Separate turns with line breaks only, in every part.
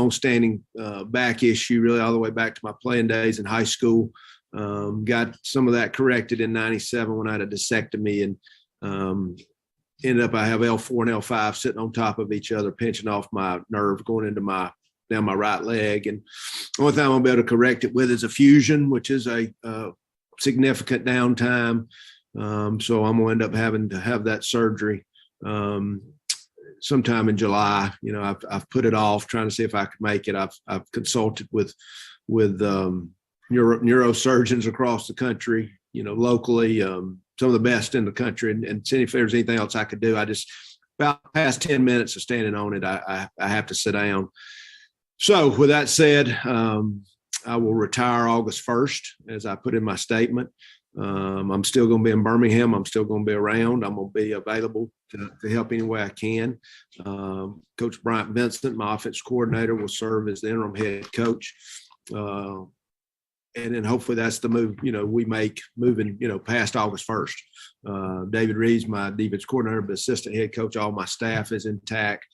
longstanding back issue, really all the way back to my playing days in high school. Got some of that corrected in '97 when I had a discectomy, and ended up I have L4 and L5 sitting on top of each other, pinching off my nerve going into down my right leg. And the only thing I'm gonna be able to correct it with is a fusion, which is a significant downtime. So I'm gonna end up having to have that surgery sometime in July. I've put it off, trying to see if I could make it. I've consulted with neurosurgeons across the country, locally, some of the best in the country, and seeing if there's anything else I could do. I just, about past 10 minutes of standing on it, I have to sit down. So with that said, I will retire August 1st, as I put in my statement. I'm still going to be in Birmingham. I'm still going to be around. I'm going to be available to help any way I can. Coach Bryant Vincent, my offense coordinator, will serve as the interim head coach. And then hopefully that's the move, we make moving, past August 1st. David Reeves, my defense coordinator, but assistant head coach, all my staff is intact.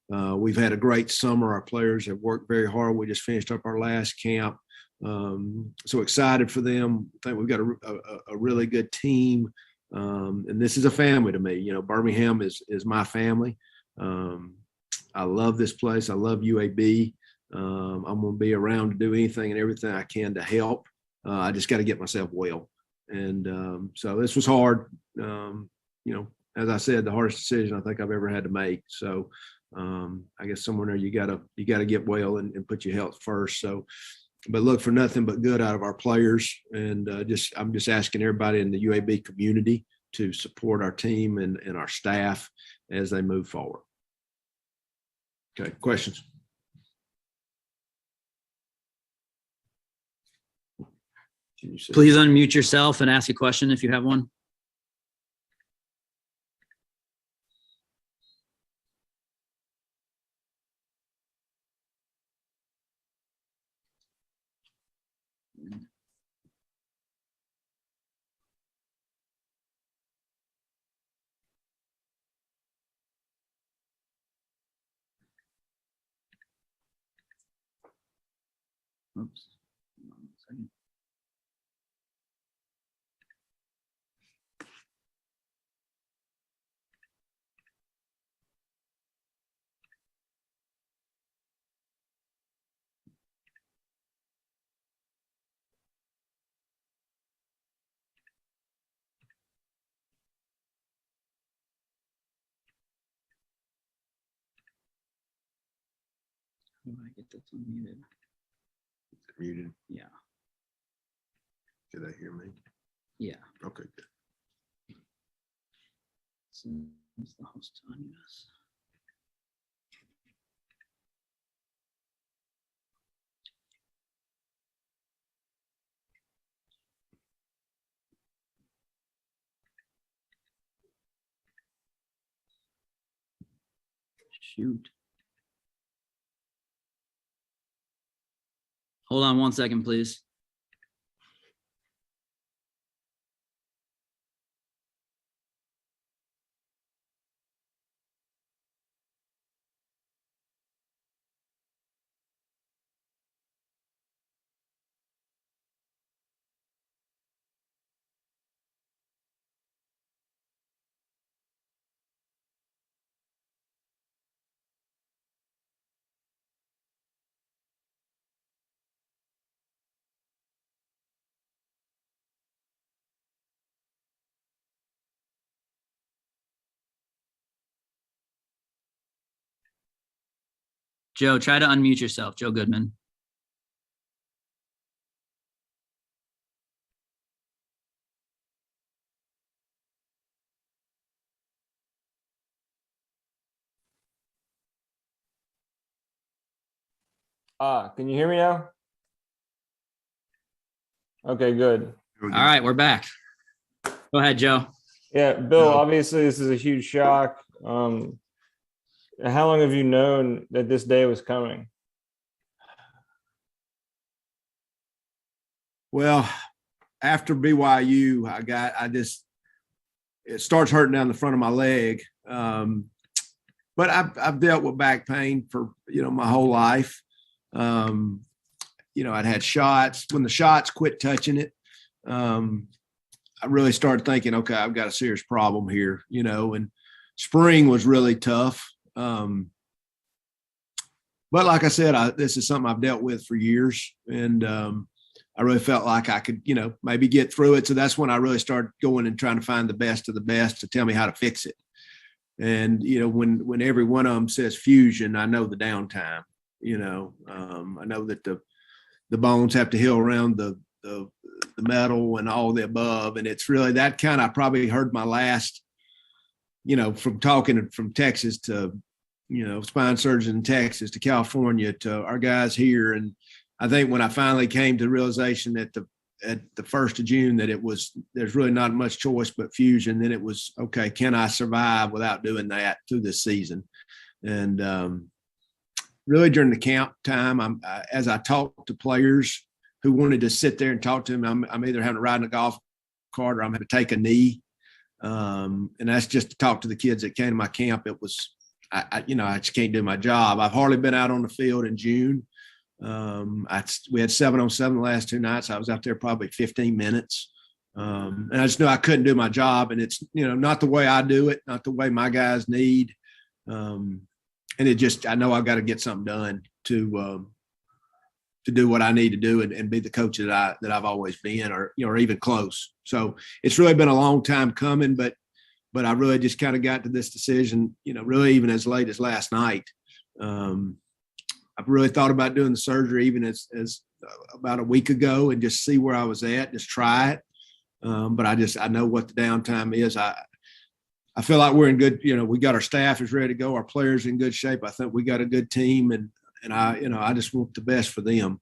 We've had a great summer. Our players have worked very hard. We just finished up our last camp. So excited for them. I think we've got a really good team. And this is a family to me. Birmingham is my family. I love this place. I love UAB. I'm going to be around to do anything and everything I can to help. I just got to get myself well. And so this was hard. As I said, the hardest decision I think I've ever had to make. So I guess somewhere there you gotta get well and put your health first. So, but look for nothing but good out of our players. And I'm just asking everybody in the UAB community to support our team and our staff as they move forward. Okay, questions?
Please unmute yourself and ask a question if you have one. Oops. Hold on a second. How do I get this unmuted?
Muted.
Yeah.
Did they hear me?
Yeah.
Okay, good.
So is the host on us? Shoot. Hold on 1 second, please. Joe, try to unmute yourself. Joe Goodman.
Can you hear me now? Okay, good.
All right, we're back. Go ahead, Joe.
Yeah, Bill, obviously this is a huge shock. How long have you known that this day was coming?
Well, after BYU, it starts hurting down the front of my leg. But I've dealt with back pain for, my whole life. I'd had shots. When the shots quit touching it, I really started thinking, okay, I've got a serious problem here, and spring was really tough. But like I said, this is something I've dealt with for years, and I really felt like I could, maybe get through it. So that's when I really started going and trying to find the best of the best to tell me how to fix it. And, when every one of them says fusion, I know the downtime, I know that the bones have to heal around the metal and all the above. And it's really that kind of, I probably heard my last, from talking from Texas to, spine surgeons in Texas to California to our guys here. And I think when I finally came to the realization at the 1st of June that there's really not much choice but fusion, then it was, okay, can I survive without doing that through this season? And really during the camp time, as I talked to players who wanted to sit there and talk to them, I'm either having to ride in a golf cart or I'm having to take a knee. And that's just to talk to the kids that came to my camp. It was, I just can't do my job. I've hardly been out on the field in June. We had 7-on-7 the last 2 nights. I was out there probably 15 minutes. And I just knew I couldn't do my job. And it's, not the way I do it, not the way my guys need. And I know I've got to get something done to do what I need to do and be the coach that I've always been, or even close. So it's really been a long time coming, but I really just kind of got to this decision, really even as late as last night. I've really thought about doing the surgery even as about a week ago and just see where I was at, just try it. But I know what the downtime is. I feel like we're in good, we got our staff is ready to go. Our players in good shape. I think we got a good team, and I just want the best for them.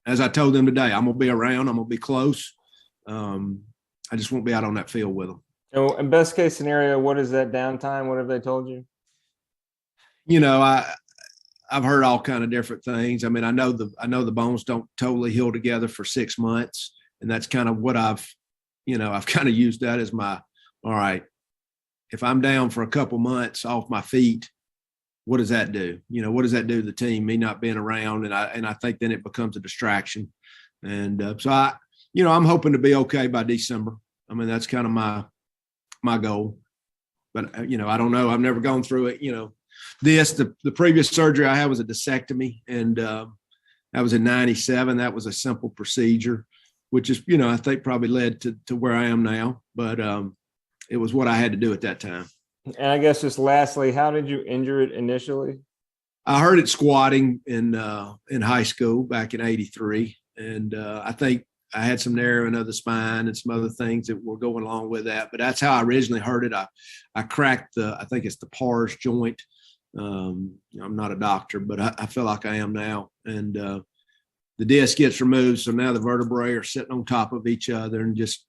As I told them today, I'm going to be around. I'm going to be close. I just won't be out on that field with them.
So in best case scenario, what is that downtime? What have they told you?
I've heard all kind of different things. I mean, I know the bones don't totally heal together for 6 months. And that's kind of what I've kind of used that as my, all right, if I'm down for a couple months off my feet, what does that do? What does that do to the team, me not being around? And I think then it becomes a distraction. And so I'm hoping to be okay by December. I mean, that's kind of my goal, but I don't know. I've never gone through it. The previous surgery I had was a discectomy, and that was in 97. That was a simple procedure, which is, I think probably led to where I am now, but it was what I had to do at that time.
And I guess just lastly, how did you injure it initially?
I heard it squatting in high school back in 83. And I think I had some narrowing of the spine and some other things that were going along with that. But that's how I originally heard it. I cracked I think it's the pars joint. I'm not a doctor, but I feel like I am now. And the disc gets removed. So now the vertebrae are sitting on top of each other, and just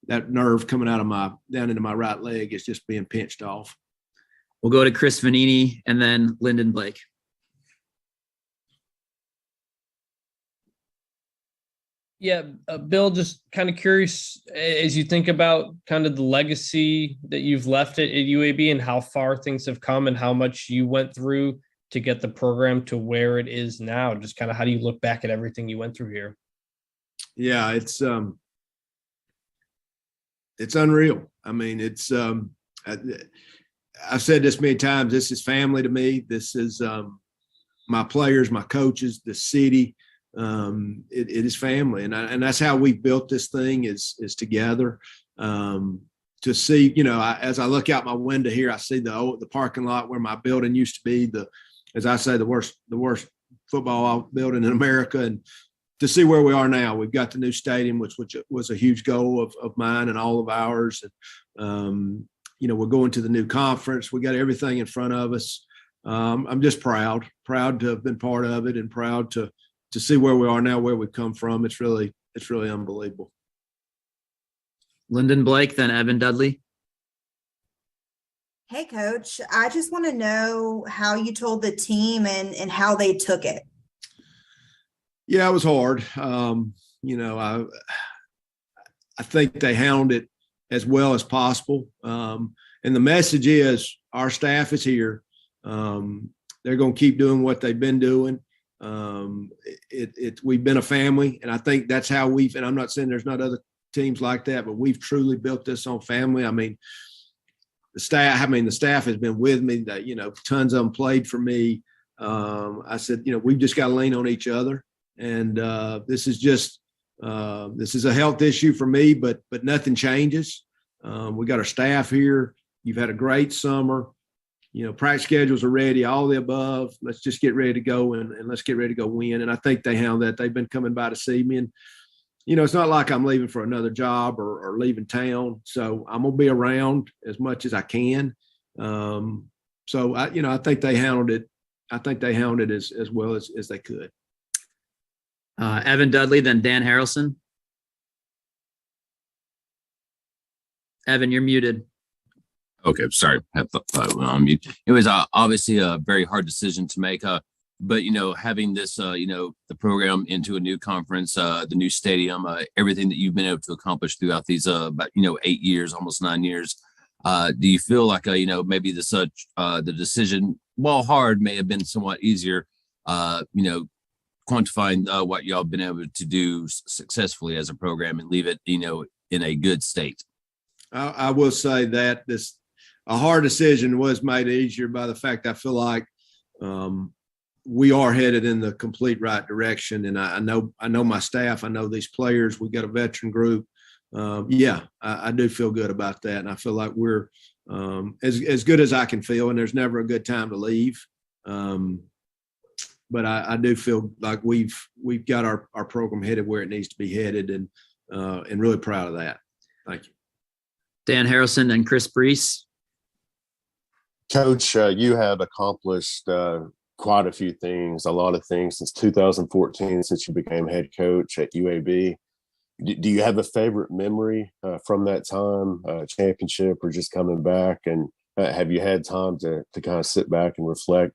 that nerve coming out of down into my right leg is just being pinched off.
We'll go to Chris Vanini and then Lyndon Blake.
Yeah, Bill, just kind of curious, as you think about kind of the legacy that you've left at UAB and how far things have come and how much you went through to get the program to where it is now, just kind of how do you look back at everything you went through here?
Yeah, it's unreal. I mean, I've said this many times, this is family to me. This is my players, my coaches, the city. It is family, and that's how we built this thing is together. To see, as I look out my window here, I see the parking lot where my building used to be, as I say, the worst football building in America, and to see where we are now. We've got the new stadium, which was a huge goal of mine and all of ours. And we're going to the new conference. We got everything in front of us. I'm just proud to have been part of it, and proud to see where we are now, where we've come from. It's really unbelievable.
Lyndon Blake, then Evan Dudley.
Hey, Coach. I just want to know how you told the team and how they took it.
Yeah, it was hard. I think they handled it as well as possible. And the message is our staff is here. They're going to keep doing what they've been doing. We've been a family, and I think that's how and I'm not saying there's not other teams like that, but we've truly built this on family. I mean, the staff has been with me. That, tons of them played for me. I said, we've just got to lean on each other, and this is a health issue for me, but nothing changes. We got our staff here. You've had a great summer. Practice schedules are ready, all the above. Let's just get ready to go and let's get ready to go win. And I think they handle that. They've been coming by to see me. And, it's not like I'm leaving for another job or leaving town. So I'm going to be around as much as I can. So I think they handled it. I think they handled it as well as they could.
Evan Dudley, then Dan Harrelson. Evan, you're muted.
Okay, sorry. I thought I went on mute. It was obviously a very hard decision to make. But, having this, the program into a new conference, the new stadium, everything that you've been able to accomplish throughout these, about, 8 years, almost 9 years, do you feel like, maybe the decision, while hard, may have been somewhat easier, quantifying what y'all been able to do successfully as a program and leave it, in a good state?
I will say that a hard decision was made easier by the fact I feel like we are headed in the complete right direction. And I know my staff, I know these players, we got a veteran group. I do feel good about that. And I feel like we're as good as I can feel, and there's never a good time to leave. But I do feel like we've got our program headed where it needs to be headed, and really proud of that. Thank you.
Dan Harrelson and Chris Brees.
Coach, you have accomplished quite a few things, a lot of things since 2014, since you became head coach at UAB. Do you have a favorite memory from that time, championship or just coming back? And have you had time to kind of sit back and reflect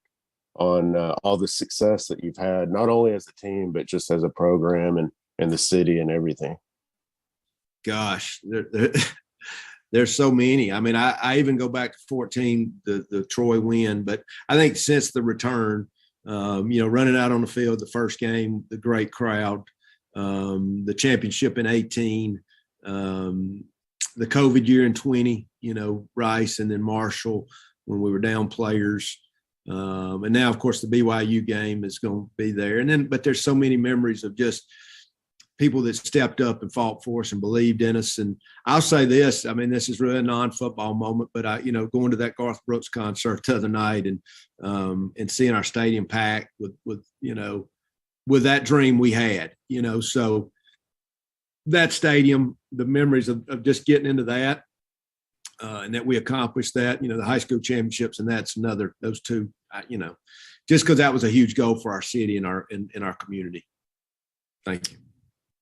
on all the success that you've had, not only as a team, but just as a program and the city and everything?
Gosh, there's so many. I mean, I even go back to 14, the Troy win, but I think since the return, running out on the field, the first game, the great crowd, the championship in 18, the COVID year in 20, Rice and then Marshall when we were down players. And now, of course, the BYU game is going to be there. But there's so many memories of just people that stepped up and fought for us and believed in us. And I'll say this, I mean, this is really a non-football moment, but going to that Garth Brooks concert the other night and seeing our stadium packed with that dream we had, so that stadium, the memories of just getting into that, and that we accomplished that, the high school championships, and that's another, those two, just because that was a huge goal for our city and in our community. Thank you.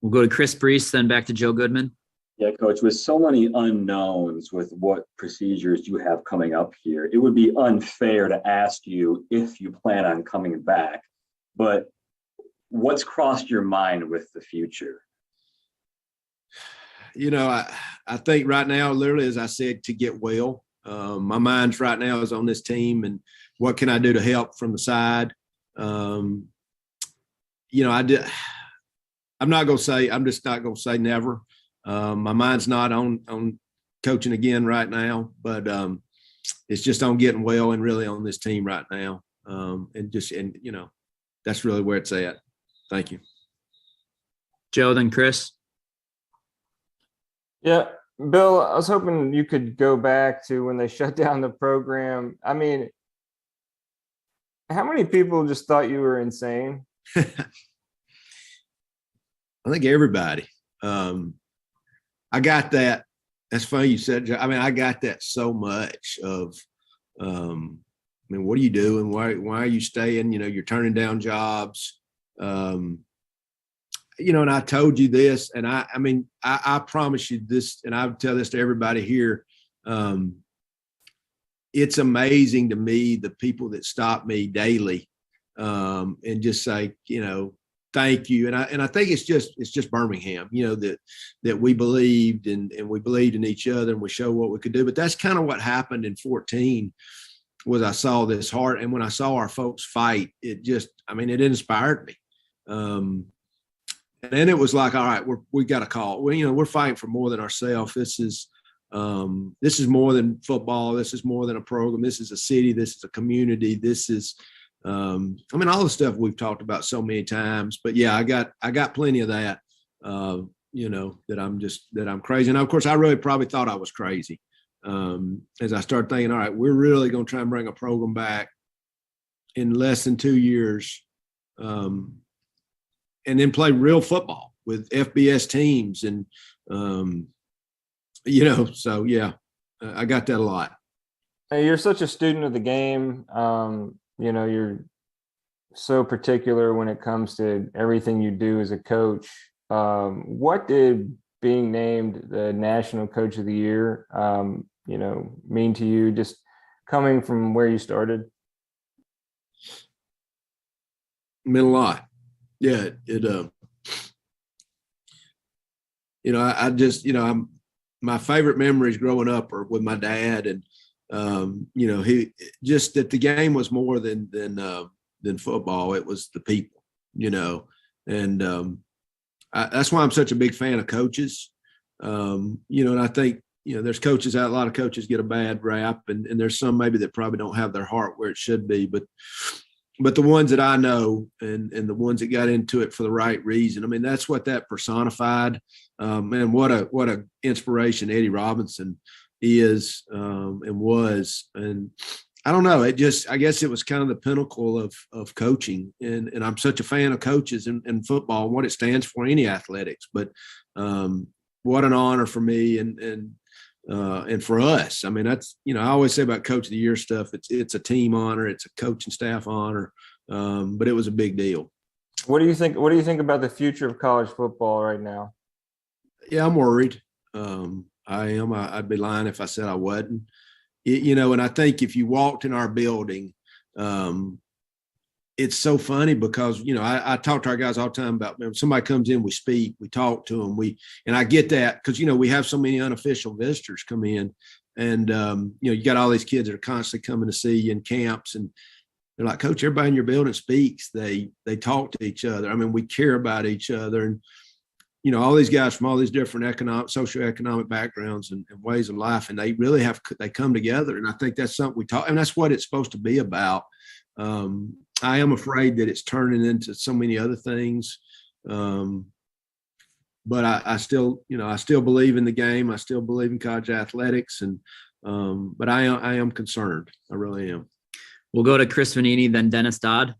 We'll go to Chris Brees, then back to Joe Goodman.
Yeah, Coach, with so many unknowns with what procedures you have coming up here, it would be unfair to ask you if you plan on coming back, but what's crossed your mind with the future?
I think right now, literally, as I said, to get well. My mind's right now is on this team and what can I do to help from the side. I'm just not going to say never. My mind's not on coaching again right now, but it's just on getting well and really on this team right now. That's really where it's at. Thank you.
Joe, then Chris.
Yeah, Bill, I was hoping you could go back to when they shut down the program. I mean, how many people just thought you were insane?
I think everybody. I got that. That's funny you said, Joe. I mean, I got that so much of, what are you doing? Why are you staying? You're turning down jobs. And I told you this, and I promise you this, and I would tell this to everybody here. It's amazing to me, the people that stop me daily and just say, thank you. And I think it's just Birmingham, that we believed and we believed in each other and we showed what we could do. But that's kind of what happened in 14. was I saw this heart. And when I saw our folks fight, it just, I mean, it inspired me. And then it was like, all right, we got a call. We're fighting for more than ourselves. This is more than football. This is more than a program. This is a city. This is a community. This is, I mean, all the stuff we've talked about so many times. But yeah, I got plenty of that. That I'm crazy. And of course, I really probably thought I was crazy as I started thinking, all right, we're really going to try and bring a program back in less than 2 years, and then play real football with FBS teams. And, so yeah, I got that a lot.
Hey, you're such a student of the game. You're so particular when it comes to everything you do as a coach. What did being named the National Coach of the Year, mean to you, just coming from where you started?
It meant a lot. Yeah, my favorite memories growing up are with my dad, and he just that the game was more than football. It was the people, and that's why I'm such a big fan of coaches. And I think, there's coaches out, a lot of coaches get a bad rap, and there's some maybe that probably don't have their heart where it should be, but the ones that I know and the ones that got into it for the right reason, I mean, that's what that personified. And what a inspiration Eddie Robinson is and was. And I don't know, I guess it was kind of the pinnacle of coaching. And I'm such a fan of coaches and football and what it stands for, any athletics. But what an honor for me and for us. I mean, that's, I always say about Coach of the Year stuff, it's a team honor, it's a coaching staff honor, but it was a big deal.
What do you think about the future of college football right now?
Yeah, I'm worried. I am. I'd be lying if I said I wasn't. And I think if you walked in our building, it's so funny because, I talk to our guys all the time about, when somebody comes in, we speak, we talk to them, and I get that because, we have so many unofficial visitors come in, and, you got all these kids that are constantly coming to see you in camps, and they're like, Coach, everybody in your building speaks. They talk to each other. I mean, we care about each other. And, all these guys from all these different socioeconomic backgrounds and ways of life, and they really they come together. And I think that's something we talk, and that's what it's supposed to be about. I am afraid that it's turning into so many other things. But I still believe in the game. I still believe in college athletics, but I am concerned. I really am.
We'll go to Chris Vanini, then Dennis Dodd.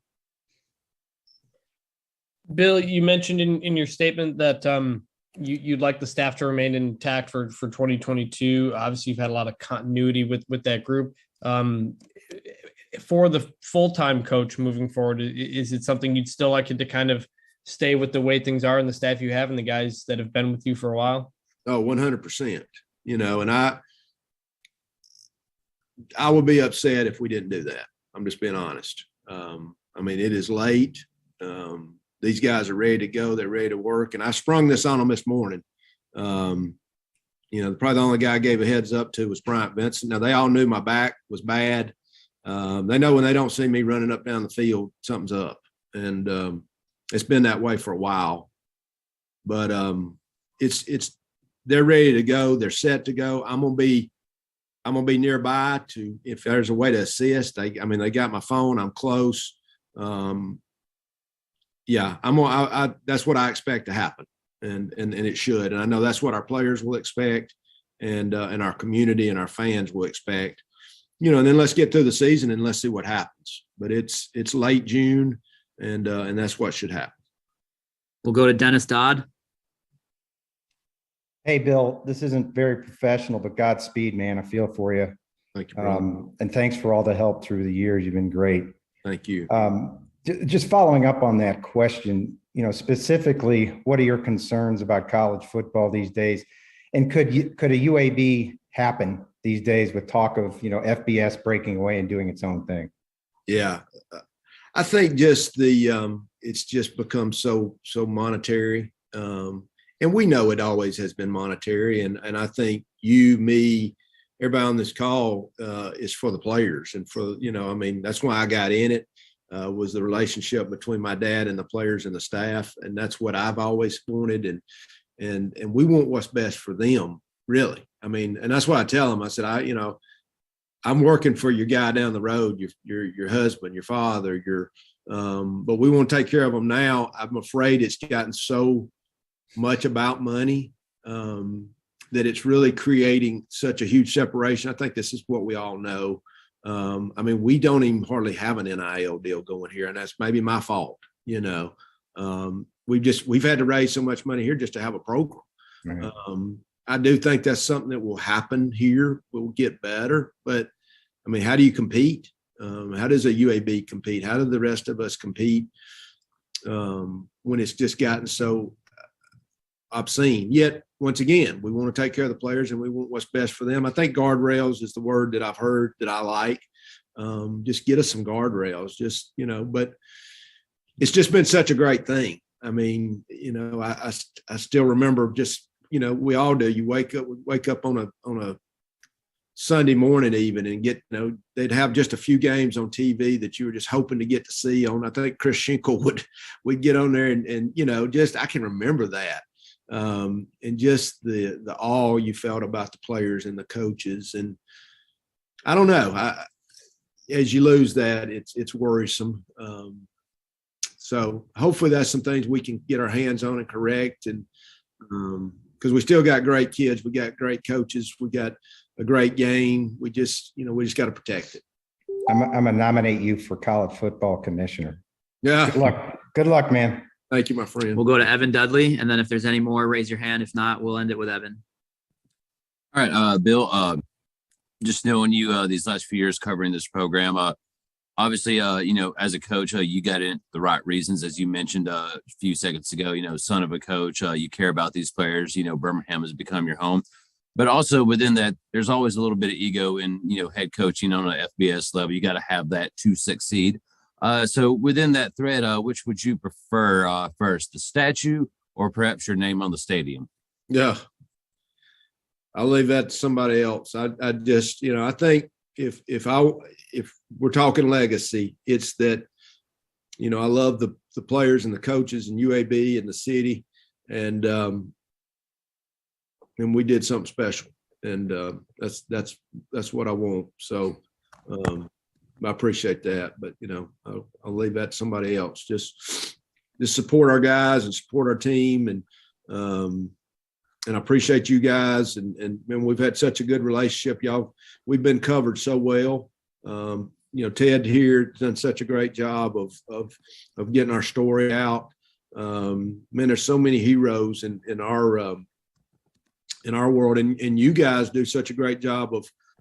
Bill, you mentioned in your statement that you'd like the staff to remain intact for 2022. Obviously, you've had a lot of continuity with that group. For the full-time coach moving forward, is it something you'd still like it to kind of stay with the way things are and the staff you have and the guys that have been with you for a while?
Oh, 100%. And I would be upset if we didn't do that. I'm just being honest. I mean, it is late. These guys are ready to go. They're ready to work. And I sprung this on them this morning. Probably the only guy I gave a heads up to was Bryant Vincent. Now, they all knew my back was bad. They know when they don't see me running up down the field, something's up. And it's been that way for a while. But they're ready to go. They're set to go. I'm gonna be nearby to, if there's a way to assist. They got my phone. I'm close. Yeah, that's what I expect to happen, and it should. And I know that's what our players will expect, and our community and our fans will expect. And then let's get through the season and let's see what happens. But it's late June, and that's what should happen.
We'll go to Dennis Dodd.
Hey, Bill, this isn't very professional, but Godspeed, man. I feel for you.
Thank you, brother.
And thanks for all the help through the years. You've been great.
Thank you.
Just following up on that question, specifically, what are your concerns about college football these days? And could a UAB happen these days with talk of, FBS breaking away and doing its own thing?
Yeah. I think just it's just become so monetary. And we know it always has been monetary. And I think you, me, everybody on this call is for the players and for, I mean, that's why I got in it, was the relationship between my dad and the players and the staff. And that's what I've always wanted. And we want what's best for them, really. I mean, and that's why I tell them, I said, I'm working for your guy down the road, your husband, your father, but we want to take care of them now. I'm afraid it's gotten so much about money that it's really creating such a huge separation. I think this is what we all know. I mean, we don't even hardly have an NIL deal going here, and that's maybe my fault. We've had to raise so much money here just to have a program.
Right.
I do think that's something that will happen here. We'll get better, but I mean, how do you compete? How does a UAB compete? How do the rest of us compete when it's just gotten so obscene? Yet, once again, we want to take care of the players and we want what's best for them. I think guardrails is the word that I've heard that I like. Just get us some guardrails, but it's just been such a great thing. I mean, I still remember just, we all do. You wake up on a Sunday morning even and get, they'd have just a few games on TV that you were just hoping to get to see on. I think Chris Schenkel would get on there and just, I can remember that. And just the awe you felt about the players and the coaches. And I don't know, as you lose that, it's worrisome. So hopefully that's some things we can get our hands on and correct. And because we still got great kids, we got great coaches, we got a great game. We just got to protect it.
I'm gonna nominate you for college football commissioner.
Yeah.
Good luck. Good luck, man.
Thank you, my friend.
We'll go to Evan Dudley, and then if there's any more, raise your hand. If not, we'll end it with Evan.
All right, Bill, just knowing you these last few years covering this program, obviously, as a coach, you got in the right reasons, as you mentioned a few seconds ago, son of a coach, you care about these players, Birmingham has become your home. But also within that, there's always a little bit of ego in, head coaching on an FBS level. You got to have that to succeed. So within that thread, which would you prefer first, the statue or perhaps your name on the stadium?
Yeah, I'll leave that to somebody else. I just, I think if we're talking legacy, it's that, I love the players and the coaches and UAB and the city, and we did something special, and that's what I want. So I appreciate that, but I'll leave that to somebody else. Just support our guys and support our team, and I appreciate you guys, and we've had such a good relationship, y'all. We've been covered so well. Ted here done such a great job of getting our story out. Man, there's so many heroes in our world, and you guys do such a great job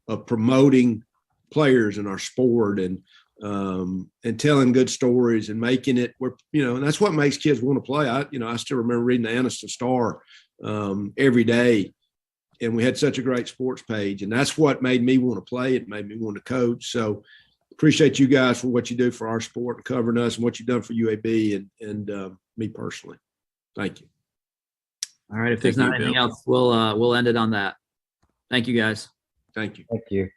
of promoting players in our sport and telling good stories and making it where, and that's what makes kids want to play. I still remember reading the Anniston Star every day, and we had such a great sports page, and that's what made me want to play. It made me want to coach. So appreciate you guys for what you do for our sport and covering us and what you've done for UAB and me personally. Thank you.
All right. If there's not anything else, we'll end it on that. Thank you, guys.
Thank you.
Thank you.